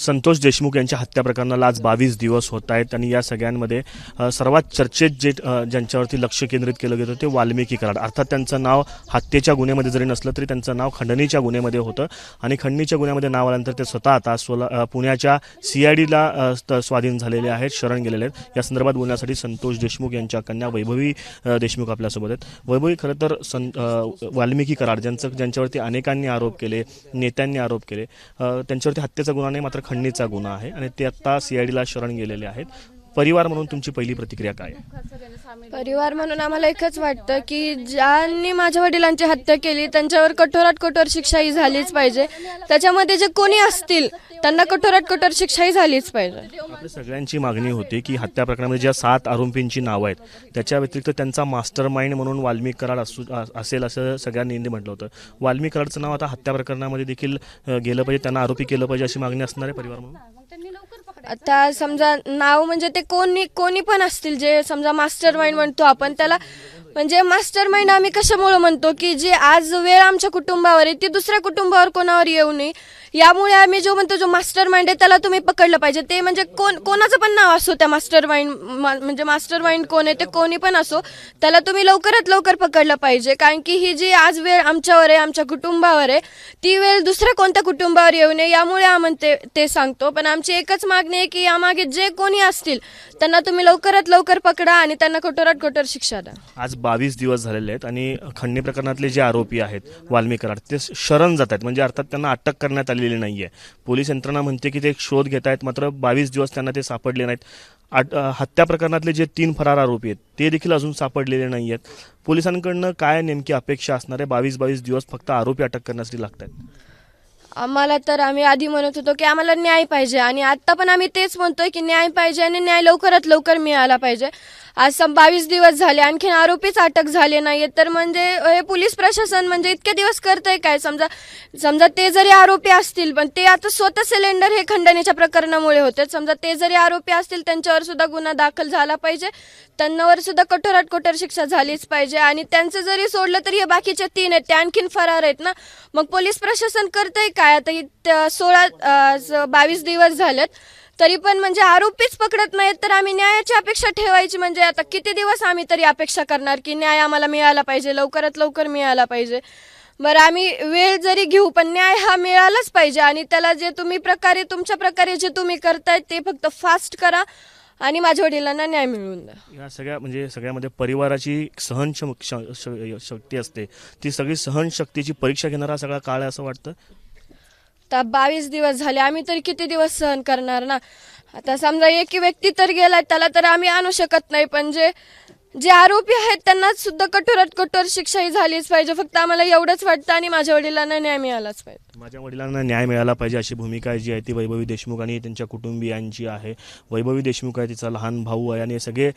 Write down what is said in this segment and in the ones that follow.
संतोष देशमुख यांच्या हत्या प्रकरणाला आज 22 दिवस होत आहेत आणि या सगळ्यांमध्ये सर्वात चर्चेत ज्यांच्यावरती लक्ष केंद्रित केलं गेलं ते वाल्मिकी कराड. अर्थात त्यांचं नाव हत्येच्या गुन्ह्यामध्ये जरी नसलं तरी त्यांचं नाव खंडणीच्या गुन्ह्यामध्ये होतं आणि खंडणीच्या गुन्ह्यामध्ये नाव आल्यानंतर ते स्वतः आता पुण्याच्या CIDला स्वाधीन झालेले आहेत, शरण गेलेले आहेत. या संदर्भात बोलण्यासाठी संतोष देशमुख यांच्या कन्या वैभवी देशमुख आपल्यासोबत आहेत. वैभवी, खरं तर वाल्मिकी कराड ज्यांच्यावरती अनेकांनी आरोप केले, नेत्यांनी आरोप केले, त्यांच्यावरती हत्येचा गुन्हा नाही मात्र खंडणीचा गुन्हा आहे आणि ते आता CIDला शरण गेलेले आहेत. परिवार म्हणून तुमची पहिली प्रतिक्रिया काय आहे? परिवार म्हणून आम्हाला एकच वाटतं की ज्यांनी माझ्या वडिलांची हत्या केली त्यांच्यावर कठोरात कठोर शिक्षा ही झालीच पाहिजे. त्याच्यामध्ये जे कोणी असतील त्यांना कठोरात कठोर शिक्षा ही झालीच पाहिजे. आपल्या सगळ्यांची मागणी होती की हत्या प्रकरणामध्ये ज्या 7 आरोपींची नावं आहेत त्याच्या व्यतिरिक्त त्यांचा मास्टर माइंड म्हणून वाल्मिकी कराड असेल असं सगळ्यांनी म्हटलं होतं. वाल्मिकी कराडचं नाव आता हत्या प्रकरणामध्ये देखील गेलं पाहिजे, त्यांना आरोपी केलं पाहिजे अशी मागणी असणार आहे परिवार म्हणून. आता समजा नाव म्हणजे ते कोणी पण असतील, जे समजा मास्टर माइंड म्हणतो आपण त्याला, म्हणजे मास्टर माइंड आम्ही कशामुळे म्हणतो की जे आज वेळ आमच्या कुटुंबावर आहे ती दुसऱ्या कुटुंबावर कोणावर येऊ नये, यामुळे आम्ही जो म्हणतो जो मास्टर माइंड आहे त्याला तुम्ही पकडलं पाहिजे. ते म्हणजे कोणाचं पण नाव असो, त्या मास्टर माइंड म्हणजे मास्टर माइंड कोण आहे ते कोणी पण असो, त्याला तुम्ही लवकरात लवकर पकडलं पाहिजे. कारण की ही जी आज वेळ आमच्यावर आहे, आमच्या कुटुंबावर आहे, ती वेळ दुसऱ्या कोणत्या कुटुंबावर येऊ नये यामुळे आम्ही ते सांगतो. पण आमची एकच मागणी आहे की यामागे जे कोणी असतील त्यांना तुम्ही लवकरात लवकर पकडा आणि त्यांना कठोरात कठोर शिक्षा द्या. आज 22 दिवस झालेले आहेत आणि खंडणी प्रकरणातले जे आरोपी आहेत वाल्मिकी कराड ते शरण जात आहेत, म्हणजे अर्थात त्यांना अटक करण्यात आलेली नाहीये. पोलीस यंत्रणा म्हणते की ते शोध घेत आहेत, मात्र 22 दिवस त्यांना ते सापडले नाहीत. हत्या प्रकरणातले जे 3 फरार आरोपी आहेत ते देखील अजून सापडलेले नाही आहेत. पोलिसांकडनं काय नेमकी अपेक्षा असणार आहे? 22 दिवस फक्त आरोपी अटक करण्यासाठी लागत आहेत. आम्हाला तर आम्ही आधी म्हणत होतो की आम्हाला न्याय पाहिजे आणि आता पण आम्ही तेच म्हणतोय की न्याय पाहिजे आणि न्याय लवकरात लवकर मिळाला पाहिजे. आज 22 दिवस झाले, आणखीन आरोपीच अटक झाले नाहीये, तर म्हणजे हे पोलीस प्रशासन म्हणजे इतके दिवस करतंय काय? समजा ते जरी आरोपी असतील पण ते आता स्वतः सिलेंडर हे खंडणीच्या प्रकरणामुळे होते. समजा ते जरी आरोपी असतील त्यांच्यावर सुद्धा गुन्हा दाखल झाला पाहिजे, त्यांच्यावर सुद्धा कठोरात कठोर शिक्षा झालीच पाहिजे. आणि त्यांचं जरी सोडलं तरी हे बाकीचे 3 आहेत ते आणखीन फरार आहेत ना. मग पोलीस प्रशासन करतंय काय? आता 22 दिवस झालेत तरी पण म्हणजे आरोपीच पकडत नाहीत, तर आम्ही न्यायाची अपेक्षा ठेवायची म्हणजे आता किती दिवस आम्ही तरी अपेक्षा करणार की न्याय आम्हाला मिळाला पाहिजे, लवकरात लवकर मिळाला पाहिजे. बरं, आम्ही वेळ जरी घेऊ पण न्याय हा मिळालाच पाहिजे आणि त्याला जे तुमच्या प्रकारे जे तुम्ही करताय ते फक्त फास्ट करा आणि माझ्या वडिलांना न्याय मिळवून द्या. या सगळ्यामध्ये परिवाराची शक्ती असते, ती सगळी सहनशक्तीची परीक्षा घेणारा सगळा काळ आहे असं वाटतं. आता 22 दिवस झाले, आम्ही तरी किती दिवस सहन करणार ना. आता समजा एक व्यक्ती तर गेलाय त्याला तर आम्ही आणू शकत नाही, पण जे आरोपी आहेत त्यांना सुद्धा कठोरात कठोर शिक्षा ही झालीच पाहिजे. फक्त आम्हाला एवढंच वाटतं आणि माझ्या वडिलांना न्याय मिळालाच पाहिजे. माझ्या वडिलांना न्याय मिळाला पाहिजे अशी भूमिका जी आहे ती वैभवी देशमुख आणि त्यांच्या कुटुंबियांची आहे. वैभवी देशमुख आहे, तिचा लहान भाऊ आहे आणि हे सगळे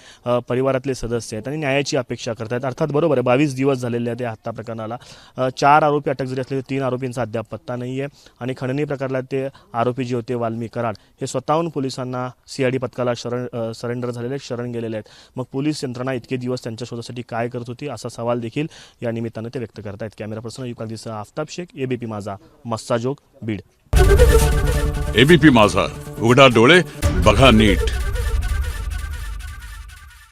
परिवारातले सदस्य आहेत आणि न्यायाची अपेक्षा करतात. अर्थात बरोबर आहे, 22 दिवस झालेले आहेत या हत्या प्रकरणाला. 4 आरोपी अटक जरी असले 3 आरोपींचा अद्याप पत्ता नाही आहे आणि खंडणी प्रकरणात ते आरोपी जे होते वाल्मिकी कराड हे स्वतःहून पोलिसांना CID पथकाला सरेंडर झालेले, शरण गेलेले आहेत. मग पोलीस यंत्रणा इतके दिवस त्यांच्या शोधासाठी काय करत होती असा सवाल देखील या निमित्तानं ते व्यक्त करतायत. कॅमेरा पर्सन युकांतीसह आफताब शेख, ABP माझा, मस्साजोग, बीड. ABP माझा, उघडा डोळे बघा नीट.